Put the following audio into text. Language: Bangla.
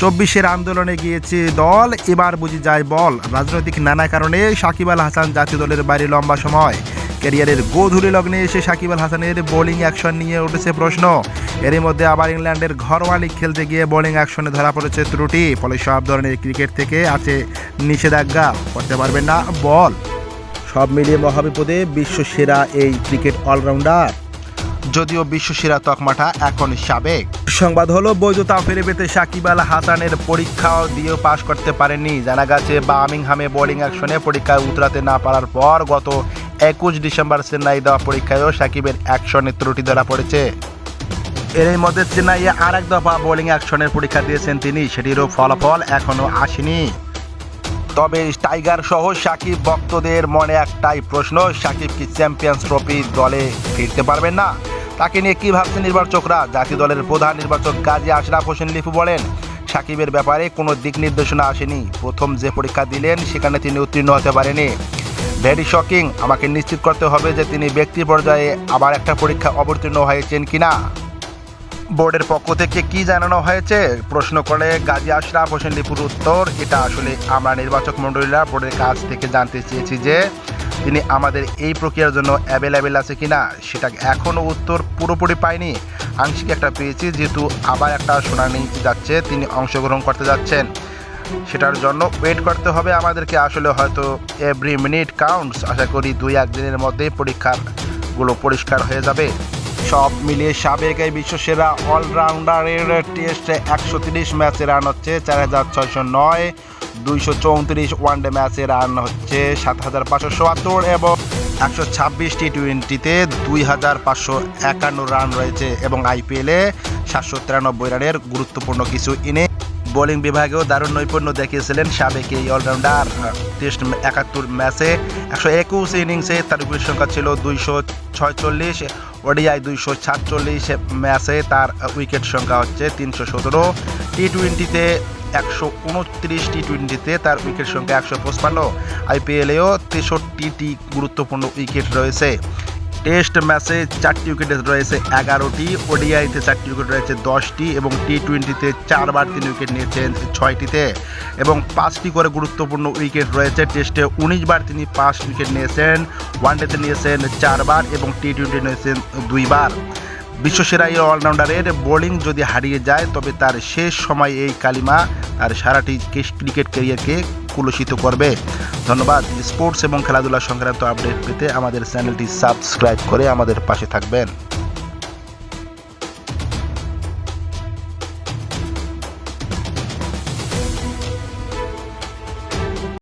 24-এর আন্দোলনে গিয়েছে দল, এবার বুঝি যায় বল। রাজনৈতিক নানা কারণে সাকিব আল হাসান জাতীয় দলের বাইরে লম্বা সময়। ক্যারিয়ারের গোধূলি লগ্নে এসে সাকিব আল হাসানের বোলিং অ্যাকশন নিয়ে উঠেছে প্রশ্ন। এরই মধ্যে আবার ইংল্যান্ডের ঘরোয়া লিগ খেলতে গিয়ে বোলিং অ্যাকশনে ধরা পড়েছে ত্রুটি। ফলে সব ধরনের ক্রিকেট থেকে আছে নিষেধাজ্ঞা, করতে পারবেন না বল। সব মিলিয়ে মহাবিপদে বিশ্বসেরা এই ক্রিকেট অলরাউন্ডার। যদিও বিশ্বসেরা তকমাটা এখন সাবেক। সংবাদ হলো, বৈধতা ফিরে পেতে সাকিব আল হাসানের পরীক্ষাও দিয়েও পাশ করতে পারেননি। জানা গেছে বার্মিংহামে বোলিং অ্যাকশনে পরীক্ষায় উতরাতে না পারার পর গত 21 ডিসেম্বর চেন্নাই দেওয়া পরীক্ষায়ও সাকিবের অ্যাকশনে ত্রুটি ধরা পড়েছে। এরই মধ্যে চেন্নাইয়ে আর এক দফা বোলিং অ্যাকশনের পরীক্ষা দিয়েছেন তিনি, সেটিরও ফলাফল এখনও আসেনি। তবে টাইগার সহ সাকিব ভক্তদের মনে একটাই প্রশ্ন, সাকিব কি চ্যাম্পিয়ন্স ট্রফি দলে ফিরতে পারবেন না? তাকে নিয়ে কী ভাবছে নির্বাচকরা? জাতীয় দলের প্রধান নির্বাচক গাজী আশরাফ হোসেন লিপু বলেন, সাকিবের ব্যাপারে কোনো দিক নির্দেশনা আসেনি। প্রথম যে পরীক্ষা দিলেন সেখানে তিনি উত্তীর্ণ হতে পারেনি। Very shocking. আমাকে নিশ্চিত করতে হবে যে তিনি ব্যক্তি পর্যায়ে আবার একটা পরীক্ষা অবতীর্ণ হয়েছেন কিনা। বোর্ডের পক্ষ থেকে কি জানানো হয়েছে প্রশ্ন করে গাজী আশরাফ হোসেন লিপুর উত্তর, এটা আসলে আমরা নির্বাচক মণ্ডলীরা বোর্ডের কাছ থেকে জানতে চেয়েছি যে তিনি আমাদের এই প্রক্রিয়ার জন্য অ্যাভেলেবেল আছে কিনা। সেটা এখনও উত্তর পুরোপুরি পাইনি, আংশিক একটা পেয়েছি। যেহেতু আবার একটা শুনানি যাচ্ছে, তিনি অংশগ্রহণ করতে যাচ্ছেন, সেটার জন্য ওয়েট করতে হবে আমাদেরকে। আসলে হয়তো এভরি মিনিট কাউন্টস। আশা করি 2-1 দিনের মধ্যেই পরীক্ষাগুলো পরিষ্কার হয়ে যাবে। সব মিলিয়ে সাবেক এই বিশ্বসেরা অলরাউন্ডারের টেস্টে 130 ম্যাচে রান হচ্ছে 4609, 234 ওয়ানডে ম্যাচে রান হচ্ছে 7577 এবং 126 টি-20তে 2551 রান রয়েছে এবং আইপিএলে 793 রানের গুরুত্বপূর্ণ কিছু ইনিংস। বোলিং বিভাগেও দারুণ নৈপুণ্য দেখিয়েছিলেন সাবেক এই অলরাউন্ডার। টেস্ট 71 ম্যাচে 121 ইনিংসে তার উইকেট সংখ্যা ছিল 246, ওডিআই 247 ম্যাচে তার উইকেট সংখ্যা হচ্ছে 317, টি-20তে 129 টি-20তে তার উইকেট সংখ্যা 155, আইপিএলেও 63টি গুরুত্বপূর্ণ উইকেট রয়েছে। টেস্ট ম্যাচে 4টি উইকেট রয়েছে 11টি, ওডিআইতে 4টি উইকেট রয়েছে 10টি এবং টি-20তে 4বার তিনি উইকেট নিয়েছেন 6টিতে এবং 5টি করে গুরুত্বপূর্ণ উইকেট রয়েছে। টেস্টে 19 বার তিনি 5 উইকেট নিয়েছেন, ওয়ানডেতে নিয়েছেন 4 বার এবং টি-20 নিয়েছেন 2 বার। বিশ্বসেরা এই অলরাউন্ডারের বোলিং যদি হারিয়ে যায় তবে তার শেষ সময় এই কালিমা তার সারাটি ক্রিকেট ক্যারিয়ারকে কুলসিত করবে। ধন্যবাদ। স্পোর্টস এবং খেলাধুলা সংক্রান্ত আপডেট পেতে আমাদের চ্যানেলটি সাবস্ক্রাইব করে আমাদের পাশে থাকবেন।